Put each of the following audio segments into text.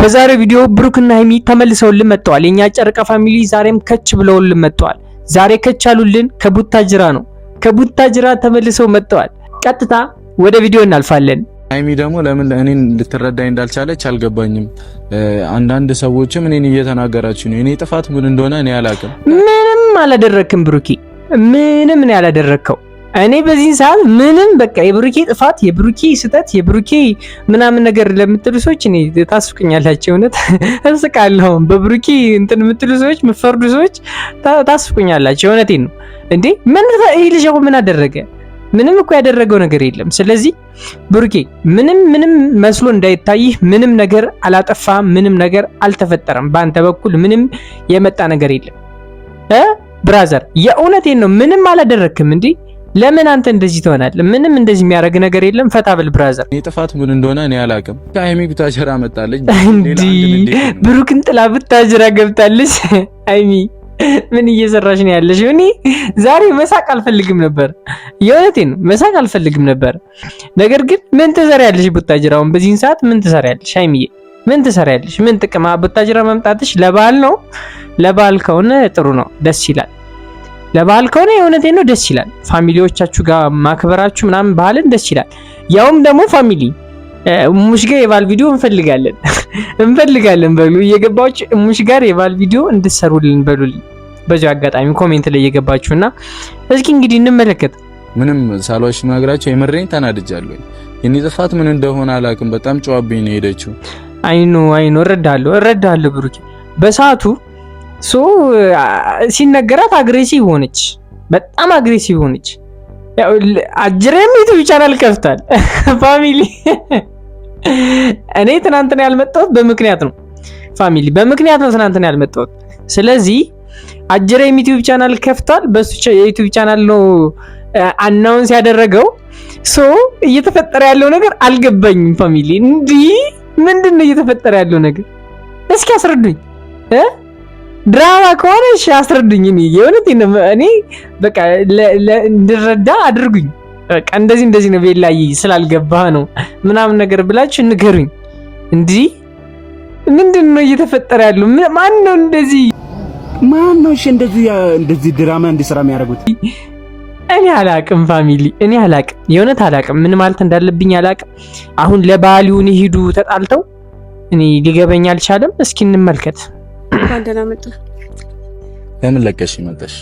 በዛሬ ቪዲዮ ብሩክና ሀይሚ ተመልሰውልን መጥተዋል። የኛ ጨረቃ ፋሚሊ ዛሬም ከች ብለውልን መጥተዋል። ዛሬ ከች አሉልን ከቡታጅራ ነው። ከቡታጅራ ተመልሰው መጥተዋል። ቀጥታ ወደ ቪዲዮ እናልፋለን። ሀይሚ ደግሞ ለምን እኔን ልትረዳኝ እንዳልቻለች አልገባኝም። አንዳንድ ሰዎችም እኔን እየተናገራችሁ ነው። እኔ ጥፋት ምን እንደሆነ እኔ አላውቅም። ምንም አላደረክም ብሩኬ፣ ምንም ነው ያላደረከው። እኔ በዚህ ሰዓት ምንም በቃ የብሩኬ ጥፋት የብሩኬ ስህተት የብሩኬ ምናምን ነገር ለምትሉ ሰዎች እኔ ታስፍቁኛላችሁ። እውነት እስቃለሁ። በብሩኬ እንትን የምትሉ ሰዎች የምትፈርዱ ሰዎች ታስፍቁኛላችሁ። እውነቴን ነው እንዴ። ምን ይሄ ልጅ አሁን ምን አደረገ? ምንም እኮ ያደረገው ነገር የለም። ስለዚህ ብሩኬ ምንም መስሎ እንዳይታይህ፣ ምንም ነገር አላጠፋ፣ ምንም ነገር አልተፈጠረም። በአንተ በኩል ምንም የመጣ ነገር የለም ብራዘር። የእውነቴን ነው። ምንም አላደረክም እንዴ። ለምን አንተ እንደዚህ ትሆናለህ? ምንም እንደዚህ የሚያደርግ ነገር የለም። ፈታ ብል ብራዘር። እኔ ጥፋት ምን እንደሆነ እኔ አላውቅም። ሀይሚ ቡታጅራ መጣለች እንዴ? ብሩክን ጥላ ቡታጅራ ገብታለች። ሀይሚ ምን እየሰራሽ ነው ያለሽ? እኔ ዛሬ መሳቅ አልፈልግም ነበር። የእውነቴን ነው መሳቅ አልፈልግም ነበር። ነገር ግን ምን ትሰሪያለሽ ቡታጅራውን? በዚህን ሰዓት ምን ትሰሪያለሽ ሀይሚዬ? ምን ትሰሪያለሽ? ምን ጥቅማ ቡታጅራ መምጣትሽ? ለበዓል ነው? ለበዓል ከሆነ ጥሩ ነው፣ ደስ ይላል። ለበዓል ከሆነ የእውነቴን ነው ደስ ይላል። ፋሚሊዎቻችሁ ጋር ማክበራችሁ ምናምን ባህልን ደስ ይላል። ያውም ደግሞ ፋሚሊ ሙሽ ጋር የበዓል ቪዲዮ እንፈልጋለን በሉ። እየገባችሁ ሙሽ ጋር የበዓል ቪዲዮ እንድትሰሩልን በሉልኝ። በዚህ አጋጣሚ ኮሜንት ላይ እየገባችሁና እስኪ እንግዲህ እንመለከት። ምንም ሳልዋሽ ነግራችሁ የምሬን ተናድጃለሁ። የኔ ጥፋት ምን እንደሆነ አላውቅም። በጣም ጨዋብኝ ነው ሄደችው። አይኖ እረዳለሁ ብሩኬ በሰዓቱ ሲነገራት አግሬሲቭ ሆነች፣ በጣም አግሬሲቭ ሆነች። ያው አጅሬም ዩቲዩብ ቻናል ከፍታል ፋሚሊ። እኔ ትናንትና ያልመጣሁት በምክንያት ነው ፋሚሊ፣ በምክንያት ነው ትናንትና ያልመጣሁት። ስለዚህ አጅሬም ዩቲዩብ ቻናል ከፍቷል። በሱ የዩቲዩብ ቻናል ነው አናውንስ ያደረገው። እየተፈጠረ ያለው ነገር አልገባኝም ፋሚሊ። እንዲህ ምንድነው እየተፈጠረ ያለው ነገር? እስኪ አስረዱኝ። ድራማ ከሆነ እሺ አስረዱኝ። እኔ በቃ እንድረዳ አድርጉኝ። በቃ እንደዚህ ነው ቤላዬ ስላልገባህ ነው ምናምን ነገር ብላችሁ ንገሩኝ። እንዲህ ምንድነው እየተፈጠረ ያለው? ማን ነው እንደዚህ? እሺ እንደዚህ ድራማ እንዲሰራ የሚያደርጉት? እኔ አላቅም ፋሚሊ፣ እኔ አላቅም፣ የእውነት አላቅም። ምን ማለት እንዳለብኝ አላቅም። አሁን ለበዓል ይሁን ይሄዱ ተጣልተው እኔ ሊገበኝ አልቻለም። እስኪ እንመልከት። ባንደና መጣ። ለምን ለቀሽ መጣሽ?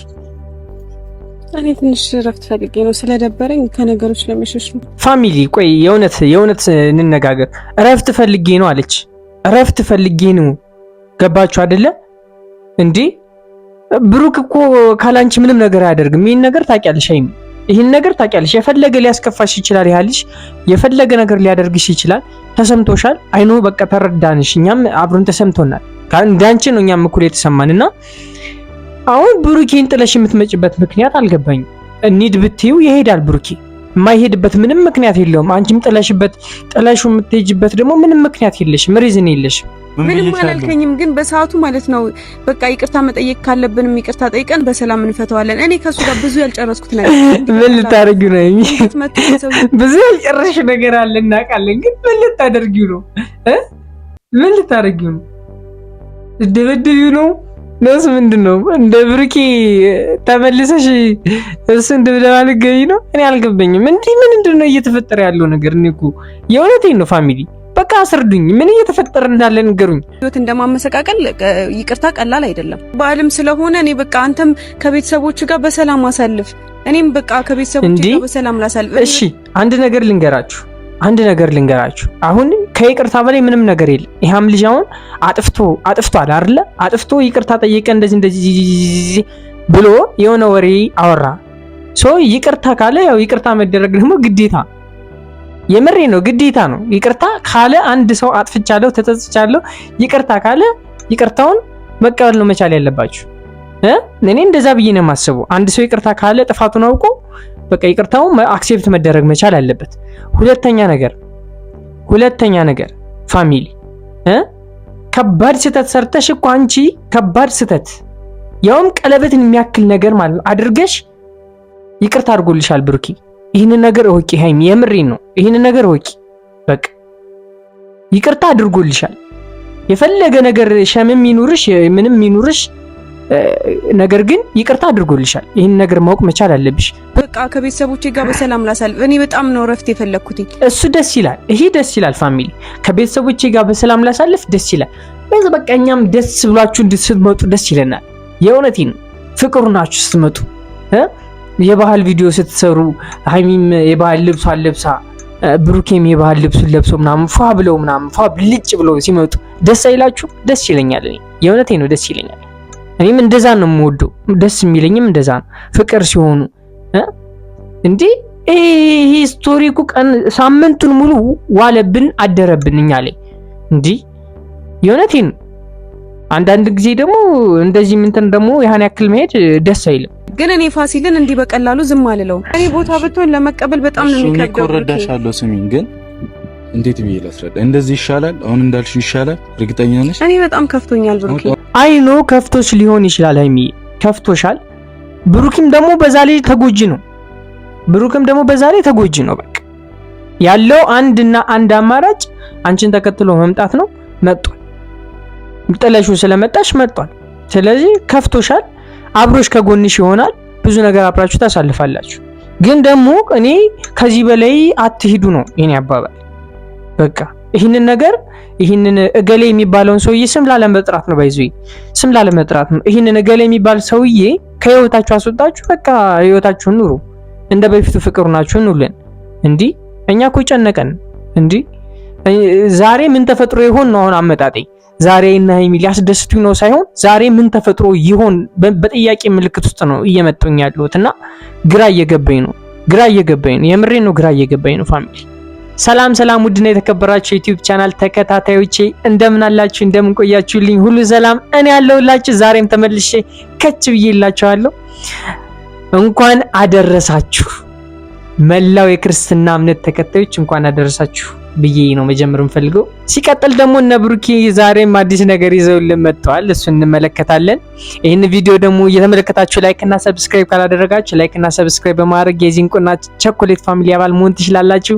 እኔ ትንሽ እረፍት ፈልጌ ነው፣ ስለደበረኝ ከነገሮች ለመሸሽ ነው። ፋሚሊ ቆይ የእውነት እንነጋገር። እረፍት ፈልጌ ነው አለች። እረፍት ፈልጌ ነው። ገባችሁ አይደለ እንዴ? ብሩክ እኮ ካላንቺ ምንም ነገር አያደርግም። ይሄን ነገር ታውቂያለሽ ሀይሚ፣ ይሄን ነገር ታውቂያለሽ። የፈለገ ሊያስከፋሽ ይችላል ያልሽ፣ የፈለገ ነገር ሊያደርግሽ ይችላል። ተሰምቶሻል። አይኖ በቃ ተረዳንሽ። እኛም አብሮን ተሰምቶናል። እንዳንቺ ነው እኛም እኩል የተሰማንና አሁን ብሩኬን ጥለሽ የምትመጭበት ምክንያት አልገባኝም። እንሂድ ብትይው ይሄዳል ብሩኬ። የማይሄድበት ምንም ምክንያት የለውም። አንቺም ጥለሹ የምትሄጂበት ደግሞ ምንም ምክንያት የለሽም፣ ሪዝን የለሽም። ምንም አላልከኝም፣ ግን በሰዓቱ ማለት ነው በቃ ይቅርታ መጠየቅ ካለብንም ይቅርታ ጠይቀን በሰላም እንፈታዋለን። እኔ ከሱ ጋር ብዙ ያልጨረስኩት ነገር ምን ልታደርጊው ነው? ብዙ ያልጨረስሽ ነገር አለ እናውቃለን፣ ግን ምን ልታደርጊው ነው? ምን ልታደርጊው ነው? ድብድቢው ነው ነውስ ምንድን ነው? እንደ ብሩኬ ተመልሰሽ እሱን ድብደባ ልትገቢ ነው? እኔ አልገባኝም። ምንድን ነው እየተፈጠረ ያለው ነገር? እኔ እኮ የእውነቴን ነው ፋሚሊ፣ በቃ አስረዱኝ። ምን እየተፈጠረ እንዳለ ንገሩኝ። ህይወት እንደማመሰቃቀል ይቅርታ ቀላል አይደለም። በዓልም ስለሆነ እኔ በቃ አንተም ከቤተሰቦች ጋር በሰላም አሳልፍ፣ እኔም በቃ ከቤተሰቦች ጋር በሰላም ላሳልፍ። እሺ አንድ ነገር ልንገራችሁ። አሁን ከይቅርታ በላይ ምንም ነገር የለም። ይሄም ልጅ አሁን አጥፍቷል አይደለ? አጥፍቶ ይቅርታ ጠየቀ፣ እንደዚህ ብሎ የሆነ ወሬ አወራ። ይቅርታ ካለ ያው ይቅርታ መደረግ ደግሞ ግዴታ፣ የምሬ ነው ግዴታ ነው። ይቅርታ ካለ አንድ ሰው አጥፍቻለሁ፣ ተጸጽቻለሁ፣ ይቅርታ ካለ ይቅርታውን መቀበል ነው መቻል ያለባችሁ። እኔ እንደዛ ብዬ ነው የማስበው። አንድ ሰው ይቅርታ ካለ ጥፋቱን አውቆ በቃ ይቅርታው አክሴፕት መደረግ መቻል አለበት። ሁለተኛ ነገር ፋሚሊ ከባድ ስህተት ሰርተሽ እኮ አንቺ ከባድ ስህተት ያውም ቀለበትን የሚያክል ነገር ማለት አድርገሽ ይቅርታ አድርጎልሻል ብሩኬ። ይህንን ነገር እወቂ ሀይሚ፣ የምሬን ነው። ይህንን ነገር እወቂ። በቃ ይቅርታ አድርጎልሻል። የፈለገ ነገር ሸምም ይኑርሽ ምንም ይኑርሽ ነገር ግን ይቅርታ አድርጎልሻል። ይሄን ነገር ማወቅ መቻል አለብሽ። በቃ ከቤተሰቦቼ ጋር በሰላም ላሳልፍ። እኔ በጣም ነው ረፍት የፈለኩት። እሱ ደስ ይላል። ይሄ ደስ ይላል። ፋሚሊ ከቤተሰቦቼ ጋር በሰላም ላሳልፍ ደስ ይላል። በቃ እኛም ደስ ብሏችሁ እንድትመጡ ደስ ይለናል። የእውነቴን ፍቅሩ ናችሁ ስትመጡ የባህል ቪዲዮ ስትሰሩ ሃይሚም የባህል ልብሷን ለብሳ ብሩኬም የባህል ልብሱን ለብሶ ምናምን ፏ ብለው ምናምን ፏ ብልጭ ብለው ሲመጡ ደስ አይላችሁ? ደስ ይለኛል። እኔ የእውነቴን ነው ደስ ይለኛል። እኔም እንደዛ ነው የምወደው። ደስ የሚለኝም እንደዛ ነው። ፍቅር ሲሆኑ እንዴ ይሄ ስቶሪ እኮ ቀን ሳምንቱን ሙሉ ዋለብን አደረብን እኛ ላይ እንዴ የእውነቴን። አንዳንድ ጊዜ ደግሞ እንደዚህ ምንትን ደግሞ ያን ያክል መሄድ ደስ አይልም። ግን እኔ ፋሲልን እንዲህ በቀላሉ ዝም አልለው። እኔ ቦታ ብትሆን ለመቀበል በጣም ነው የሚከብደው። እረዳሻለሁ። ስሚኝ ግን እንዴት ብዬ ላስረዳ? እንደዚህ ይሻላል? አሁን እንዳልሽው ይሻላል? እርግጠኛ ነሽ? እኔ በጣም ከፍቶኛል ብሩኬ። አይኖ ከፍቶሽ ሊሆን ይችላል ሃይሚ፣ ከፍቶሻል። ብሩክም ደግሞ በዛ ላይ ተጎጂ ነው። ብሩክም ደግሞ በዛ ላይ ተጎጂ ነው። በቃ ያለው አንድና አንድ አማራጭ አንቺን ተከትሎ መምጣት ነው። መጥቷል። ጥለሽው ስለመጣሽ መጥቷል። ስለዚህ ከፍቶሻል። አብሮሽ ከጎንሽ ይሆናል። ብዙ ነገር አብራችሁ ታሳልፋላችሁ። ግን ደግሞ እኔ ከዚህ በላይ አትሂዱ ነው የኔ አባባል። በቃ ይህንን ነገር ይህንን እገሌ የሚባለውን ሰውዬ ስም ላለመጥራት ነው። ባይዙ ስም ላለመጥራት ነው። ይህንን እገሌ የሚባል ሰውዬ ከህይወታችሁ አስወጣችሁ። በቃ ህይወታችሁን ኑሩ። እንደ በፊቱ ፍቅሩ ናችሁ ኑልን። እንዴ እኛ እኮ ጨነቀን። እንዴ ዛሬ ምን ተፈጥሮ ይሆን ነው አሁን አመጣጤ። ዛሬ እና ሃይሚ ሊያስደስቱኝ ነው ሳይሆን ዛሬ ምን ተፈጥሮ ይሆን በጥያቄ ምልክት ውስጥ ነው እየመጡኝ ያሉትና ግራ እየገባኝ ነው። የምሬን ነው። ግራ እየገባኝ ነው ፋሚሊ። ሰላም ሰላም፣ ውድና የተከበራችሁ ዩቲዩብ ቻናል ተከታታዮቼ እንደምን አላችሁ? እንደምን ቆያችሁልኝ? ሁሉ ሰላም? እኔ ያለሁላችሁ ዛሬም ተመልሼ ከች ብዬላችኋለሁ። እንኳን አደረሳችሁ መላው የክርስትና እምነት ተከታዮች እንኳን አደረሳችሁ ብዬ ነው መጀመር የምፈልገው። ሲቀጥል ደግሞ እነ ብሩኬ ዛሬም አዲስ ነገር ይዘውልን መጥተዋል። እሱን እንመለከታለን። ይህን ቪዲዮ ደግሞ እየተመለከታችሁ ላይክ እና ሰብስክራይብ ካላደረጋችሁ ላይክ እና ሰብስክራይብ በማድረግ የዚንቁና ቸኮሌት ፋሚሊ አባል መሆን ትችላላችሁ።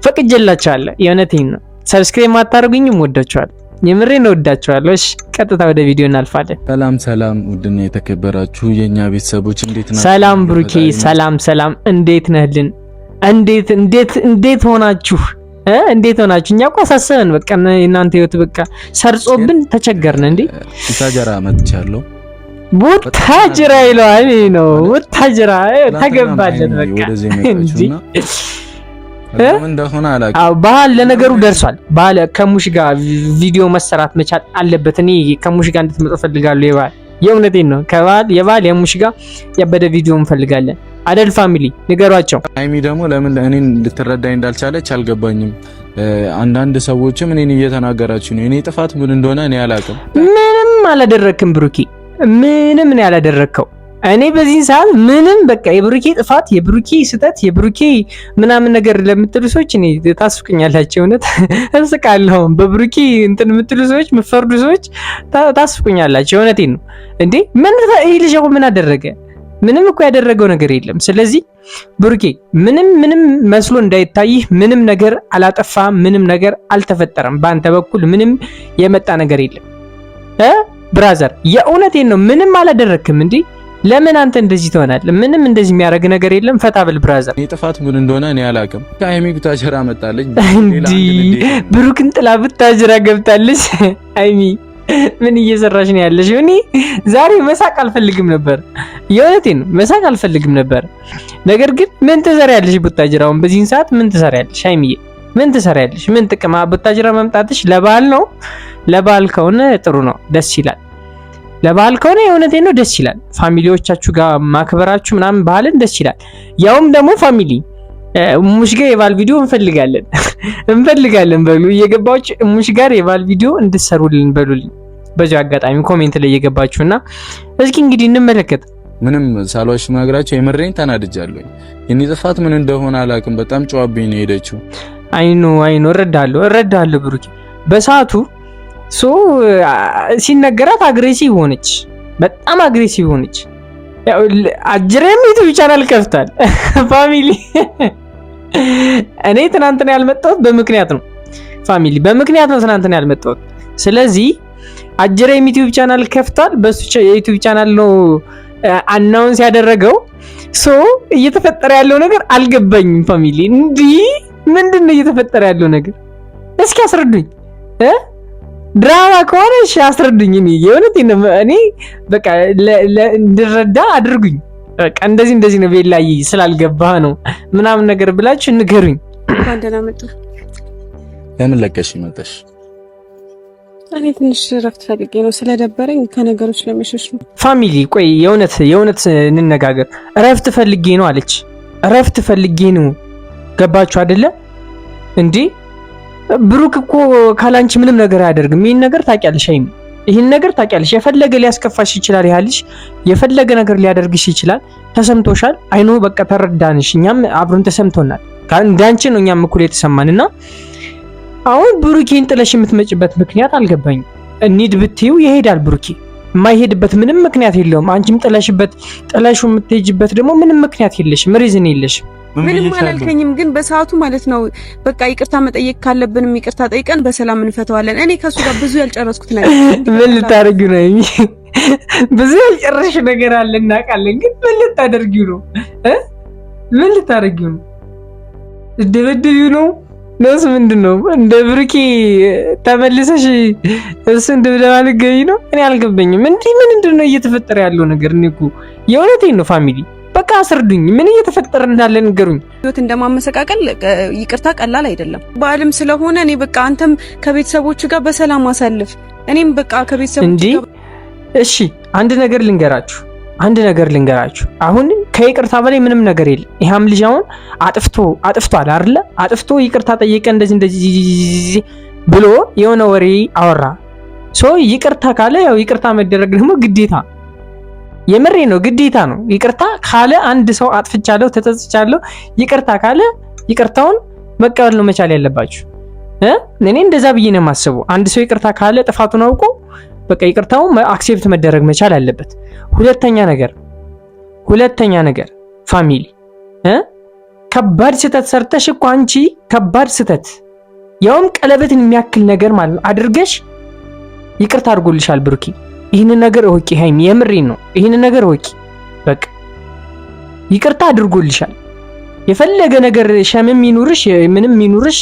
ፈቅጄላችኋለሁ። የእውነቴን ነው። ሰብስክራይብ ማታደርጉኝም ወዳችኋለሁ። የምሬን ወዳችኋለሁ። እሺ ቀጥታ ወደ ቪዲዮ እናልፋለን። ሰላም ሰላም፣ ውድና የተከበራችሁ የኛ ቤተሰቦች እንዴት ናችሁ? ሰላም ብሩኬ፣ ሰላም እንዴት ነህልን? እንዴት ሆናችሁ? እንዴት ሆናችሁ? እኛ እኮ አሳሰበን። በቃ እናንተ ህይወት በቃ ሰርጾብን ተቸገርን። እንዴ ቡታጀራ መጥቻለሁ። ቡታጀራ ይለዋል ነው ቡታጀራ ተገባለን። በቃ እንጂ እንደሆነ አላውቅም። አዎ ባህል ለነገሩ ደርሷል። ባህል ከሙሽ ጋር ቪዲዮ መሰራት መቻል አለበት። እኔ ከሙሽ ጋር እንድትመጣ ፈልጋለሁ። የባህል የእውነቴን ነው። የባህል የሙሽ ጋር ያበደ ቪዲዮ እንፈልጋለን። አደል ፋሚሊ ንገሯቸው። ሃይሚ ደግሞ ለምን እኔን ልትረዳኝ እንዳልቻለች አልገባኝም። አንዳንድ ሰዎችም እኔን እየተናገራችሁ ነው። እኔ ጥፋት ምን እንደሆነ እኔ አላውቅም። ምንም አላደረክም ብሩኬ፣ ምንም ነው ያላደረከው። እኔ በዚህ ሰዓት ምንም በቃ የብሩኬ ጥፋት የብሩኬ ስህተት የብሩኬ ምናምን ነገር ለምትሉ ሰዎች እኔ ታስፍቁኛላችሁ። እውነት እስቃለሁ። በብሩኬ እንትን የምትሉ ሰዎች የምትፈርዱ ሰዎች ታስፍቁኛላችሁ። እውነቴን ነው። እንዴ ምን ይሄ ልጅ ምን አደረገ? ምንም እኮ ያደረገው ነገር የለም። ስለዚህ ብሩኬ ምንም መስሎ እንዳይታይህ፣ ምንም ነገር አላጠፋም፣ ምንም ነገር አልተፈጠረም። በአንተ በኩል ምንም የመጣ ነገር የለም። ብራዘር የእውነቴን ነው። ምንም አላደረክም። እንዴ ለምን አንተ እንደዚህ ትሆናለህ? ምንም እንደዚህ የሚያደርግ ነገር የለም። ፈታ ብል ብራዘር። እኔ ጥፋት ምን እንደሆነ እኔ አላውቅም። ሃይሚ ቡታጀራ መጣለች። እንዴ ብሩክን ጥላ ቡታጀራ ገብታለች። ሃይሚ ምን እየሰራሽ ነው ያለሽ? እኔ ዛሬ መሳቅ አልፈልግም ነበር። የእውነቴን ነው መሳቅ አልፈልግም ነበር። ነገር ግን ምን ትሰሪያለሽ ቡታጅራውን? በዚህን ሰዓት ምን ትሰሪያለሽ? ሃይሚዬ ምን ትሰሪያለሽ? ምን ጥቅም ቡታጅራ መምጣትሽ? ለበዓል ነው? ለበዓል ከሆነ ጥሩ ነው፣ ደስ ይላል። ለበዓል ከሆነ የእውነቴን ነው ደስ ይላል። ፋሚሊዎቻችሁ ጋር ማክበራችሁ ምናምን በዓልን ደስ ይላል። ያውም ደግሞ ፋሚሊ ሙሽ ጋር የባል ቪዲዮ እንፈልጋለን በሉ። እየገባችሁ ሙሽ ጋር የባል ቪዲዮ እንድትሰሩልን በሉልኝ። በዚህ አጋጣሚ ኮሜንት ላይ እየገባችሁና እስኪ እንግዲህ እንመለከት። ምንም ሳልዋሽ ማግራችሁ የምሬን ተናድጃለሁ። የኔ ጥፋት ምን እንደሆነ አላውቅም። በጣም ጨዋብኝ ነው ሄደችው። አይኖ እረዳለሁ ብሩኬ። በሰዓቱ ሲነገራት አግሬሲቭ ሆነች፣ በጣም አግሬሲቭ ሆነች። ያው አጅሬም ዩቲዩብ ቻናል ከፍታል ፋሚሊ። እኔ ትናንትና ያልመጣሁት በምክንያት ነው ፋሚሊ፣ በምክንያት ነው ትናንትና ያልመጣሁት። ስለዚህ አጅሬም ዩቲዩብ ቻናል ከፍቷል። በሱ የዩቲዩብ ቻናል ነው አናውንስ ያደረገው። ሶ እየተፈጠረ ያለው ነገር አልገባኝም። ፋሚሊ እንዲህ ምንድነው እየተፈጠረ ያለው ነገር? እስኪ አስረዱኝ። ድራማ ከሆነ እሺ አስረዱኝ። እኔ በቃ እንድረዳ አድርጉኝ። በቃ እንደዚህ ነው ቤላዬ ስላልገባህ ነው ምናምን ነገር ብላችሁ ንገሩኝ። ደህና መጣ። ለምን ለቀሽ መጣሽ? እኔ ትንሽ እረፍት ፈልጌ ነው፣ ስለደበረኝ ከነገሮች ለመሸሽ ነው። ፋሚሊ ቆይ የእውነት እንነጋገር። እረፍት ፈልጌ ነው አለች። እረፍት ፈልጌ ነው ገባችሁ አይደለ እንዴ? ብሩክ እኮ ካላንቺ ምንም ነገር አያደርግም። ይሄን ነገር ታውቂያለሽ አይም ይሄን ነገር ታውቂያለሽ። የፈለገ ሊያስከፋሽ ይችላል፣ ያልሽ የፈለገ ነገር ሊያደርግሽ ይችላል። ተሰምቶሻል። አይኖ በቃ ተረዳንሽ። እኛም አብሮን ተሰምቶናል። እንዳንቺ ነው እኛም እኩል የተሰማንና አሁን ብሩኬን ጥለሽ የምትመጭበት ምክንያት አልገባኝም። እንሂድ ብትይው ይሄዳል ብሩኬ። የማይሄድበት ምንም ምክንያት የለውም። አንቺም ጥለሽው የምትሄጂበት ደግሞ ምንም ምክንያት የለሽም፣ ሪዝን የለሽም። ምንም አላልከኝም፣ ግን በሰዓቱ ማለት ነው በቃ ይቅርታ መጠየቅ ካለብንም ይቅርታ ጠይቀን በሰላም እንፈታዋለን። እኔ ከሱ ጋር ብዙ ያልጨረስኩት ነገር ምን ልታደርጊው ነው? ብዙ ያልጨረስሽ ነገር አለ እናውቃለን፣ ግን ምን ልታደርጊው ነው? ምን ልታደርጊው ነው? ድብድቢው ነው ነውስ ምንድነው? እንደ ብሩኬ ተመልሰሽ እሱን ድብደባ ልትገቢ ነው? እኔ አልገባኝም። ምንድነው እየተፈጠረ ያለው ነገር? እኔ እኮ የእውነቴን ነው ፋሚሊ፣ በቃ አስረዱኝ። ምን እየተፈጠረ እንዳለ ንገሩኝ። ህይወት እንደማመሰቃቀል ይቅርታ ቀላል አይደለም። በዓልም ስለሆነ እኔ በቃ አንተም ከቤተሰቦች ጋር በሰላም አሳልፍ፣ እኔም በቃ ከቤተሰቦች ጋር እሺ። አንድ ነገር ልንገራችሁ። አሁን ከይቅርታ በላይ ምንም ነገር የለም። ይሄም ልጅ አሁን አጥፍቷል አይደለ? አጥፍቶ ይቅርታ ጠየቀ እንደዚህ ብሎ የሆነ ወሬ አወራ። ይቅርታ ካለ ያው ይቅርታ መደረግ ደግሞ ግዴታ፣ የምሬ ነው ግዴታ ነው። ይቅርታ ካለ አንድ ሰው አጥፍቻለሁ፣ ተጸጽቻለሁ ይቅርታ ካለ ይቅርታውን መቀበል ነው መቻል ያለባችሁ። እኔ እንደዛ ብዬ ነው የማስበው። አንድ ሰው ይቅርታ ካለ ጥፋቱን አውቆ በቃ ይቅርታው አክሴፕት መደረግ መቻል አለበት። ሁለተኛ ነገር ፋሚሊ ከባድ ስህተት ሰርተሽ እኮ አንቺ ከባድ ስህተት ያውም ቀለበትን የሚያክል ነገር ማለት ነው አድርገሽ ይቅርታ አድርጎልሻል ብሩኪ። ይህንን ነገር እወቂ ሃይሚ፣ የምሬን ነው። ይህንን ነገር እወቂ። በቃ ይቅርታ አድርጎልሻል። የፈለገ ነገር ሸምም ይኑርሽ ምንም ይኑርሽ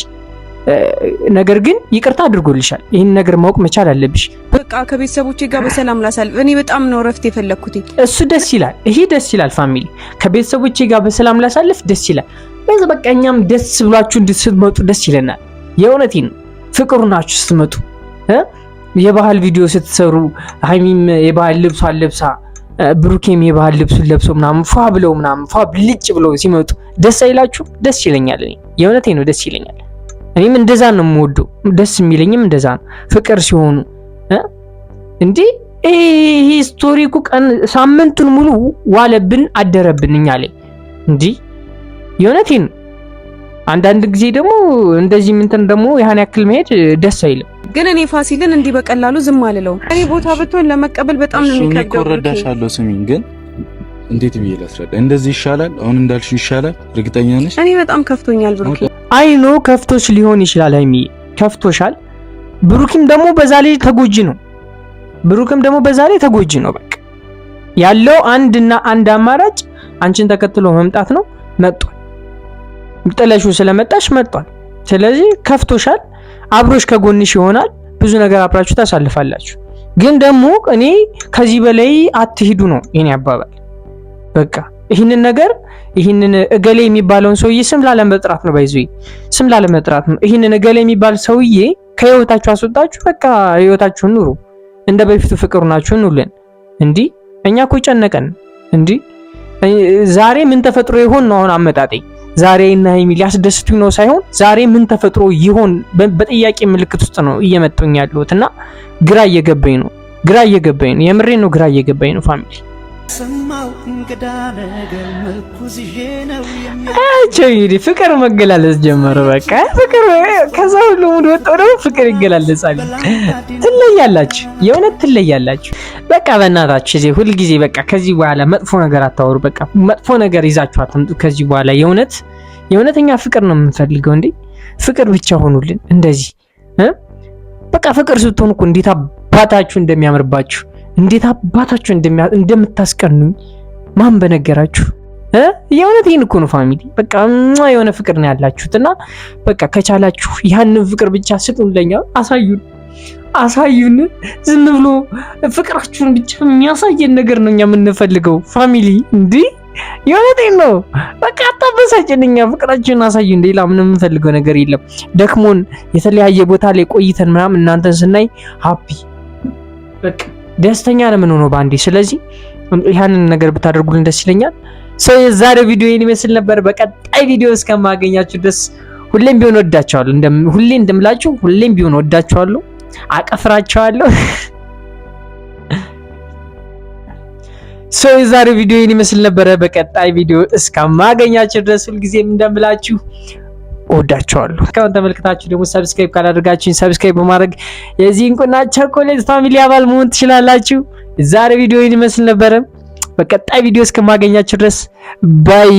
ነገር ግን ይቅርታ አድርጎልሻል። ይሄን ነገር ማወቅ መቻል አለብሽ። በቃ ከቤተሰቦቼ ጋር በሰላም ላሳልፍ። እኔ በጣም ነው እረፍት የፈለኩት። እሱ ደስ ይላል። ይሄ ደስ ይላል ፋሚሊ፣ ከቤተሰቦቼ ጋር በሰላም ላሳልፍ ደስ ይላል። በቃ እኛም ደስ ብሏችሁ እንድትመጡ ደስ ይለናል። የእውነቴን ነው። ፍቅሩ ናችሁ ስትመጡ የባህል ቪዲዮ ስትሰሩ ሃይሚም የባህል ልብሷን ለብሳ ብሩኬም የባህል ልብሱን ለብሶ ምናምን ፏ ብለው ምናምን ፏ ብልጭ ብለው ሲመጡ ደስ አይላችሁ? ደስ ይለኛል። እኔ የእውነቴን ነው ደስ ይለኛል። እኔም እንደዛ ነው የምወደው። ደስ የሚለኝም እንደዛ ነው። ፍቅር ሲሆኑ እንዴ ይሄ ስቶሪ እኮ ቀን ሳምንቱን ሙሉ ዋለብን አደረብን እኛ ላይ እንዴ የእውነቴን ነው። አንዳንድ ጊዜ ደግሞ እንደዚህ ምንትን ደግሞ ያን ያክል መሄድ ደስ አይልም። ግን እኔ ፋሲልን እንዲህ በቀላሉ ዝም አልለው። እኔ ቦታ ብትሆን ለመቀበል በጣም ነው የሚከብደው። እረዳሻለሁ። ስሚኝ ግን እንዴት ብዬ ላስረዳ? እንደዚህ ይሻላል? አሁን እንዳልሽው ይሻላል? እርግጠኛ ነሽ? እኔ በጣም ከፍቶኛል ብሩክ። አይኖ ከፍቶሽ ሊሆን ይችላል ሃይሚ፣ ከፍቶሻል። ብሩክም ደግሞ በዛ ላይ ተጎጂ ነው። በቃ ያለው አንድና አንድ አማራጭ አንቺን ተከትሎ መምጣት ነው። መጥቷል። ጥለሽው ስለመጣሽ መጥቷል። ስለዚህ ከፍቶሻል። አብሮሽ ከጎንሽ ይሆናል። ብዙ ነገር አብራችሁ ታሳልፋላችሁ። ግን ደግሞ እኔ ከዚህ በላይ አትሂዱ ነው የኔ አባባል። በቃ ይህንን እገሌ የሚባለውን ሰውዬ ስም ላለመጥራት ነው፣ ስም ላለመጥራት ነው። ይህንን እገሌ የሚባል ሰውዬ ከህይወታችሁ አስወጣችሁ። በቃ ህይወታችሁን ኑሩ። እንደ በፊቱ ፍቅሩ ናችሁ ኑልን። እንዲህ እኛ እኮ ጨነቀን። እንዲህ ዛሬ ምን ተፈጥሮ ይሆን ነው አሁን አመጣጤ። ዛሬ እና ሃይሚ ሊያስደስቱኝ ነው ሳይሆን ዛሬ ምን ተፈጥሮ ይሆን በጥያቄ ምልክት ውስጥ ነው እየመጡኝ ያሉትና ግራ እየገባኝ ነው። የምሬን ነው። ግራ እየገባኝ ነው ፋሚሊ። እንግዲህ ፍቅር መገላለጽ ጀመረ። በቃ ፍቅር ከዛ ሁሉ ሙድ ወጣው ደግሞ ፍቅር ይገላለጻል። ትለያላችሁ፣ የእውነት ትለያላችሁ። በቃ በእናታችሁ እዚህ ሁሉ ጊዜ በቃ ከዚህ በኋላ መጥፎ ነገር አታወሩ። በቃ መጥፎ ነገር ይዛችሁ አትምጡ ከዚህ በኋላ። የእውነተኛ ፍቅር ነው የምንፈልገው እንዴ! ፍቅር ብቻ ሆኑልን እንደዚህ በቃ ፍቅር ስትሆኑ እኮ እንዴት አባታችሁ እንደሚያምርባችሁ እንዴት አባታችሁ እንደምታስቀኑኝ ማን በነገራችሁ? የእውነቴን እኮ ነው ፋሚሊ። በቃ የሆነ ፍቅር ነው ያላችሁትና በቃ ከቻላችሁ ያንን ፍቅር ብቻ ስጡን፣ ለኛ አሳዩን። ዝም ብሎ ፍቅራችሁን ብቻ የሚያሳየን ነገር ነው እኛ የምንፈልገው ፋሚሊ። እንዴ የእውነቴን ነው። በቃ አታበሳጭን፣ እኛ ፍቅራችሁን አሳዩን። ሌላ ምንም የምንፈልገው ነገር የለም። ደክሞን የተለያየ ቦታ ላይ ቆይተን ምናምን እናንተን ስናይ ሃፒ በቃ ደስተኛ ነው የምንሆነው ባንዴ። ስለዚህ ያንን ነገር ብታደርጉልን ደስ ይለኛል። ሰው የዛሬው ቪዲዮ ይሄን ይመስል ነበር። በቀጣይ ቪዲዮ እስከማገኛችሁ ድረስ ሁሌም ቢሆን ወዳችኋለሁ። ሁሌ እንደምላችሁ ሁሌም ቢሆን ወዳችኋለሁ፣ አቀፍራችኋለሁ። ሰው የዛሬው ቪዲዮ ይሄን ይመስል ነበር። በቀጣይ ቪዲዮ እስከማገኛችሁ ድረስ ሁልጊዜም እንደምላችሁ ወዳችኋለሁ። እስካሁን ተመልክታችሁ ደግሞ ሰብስክራይብ ካላደረጋችሁኝ ሰብስክራይብ በማድረግ የዚህ እንቁና ቸኮሌት ፋሚሊ አባል መሆን ትችላላችሁ። የዛሬው ቪዲዮ ይሄን ይመስል ነበር። በቀጣይ ቪዲዮ እስከማገኛችሁ ድረስ ባይ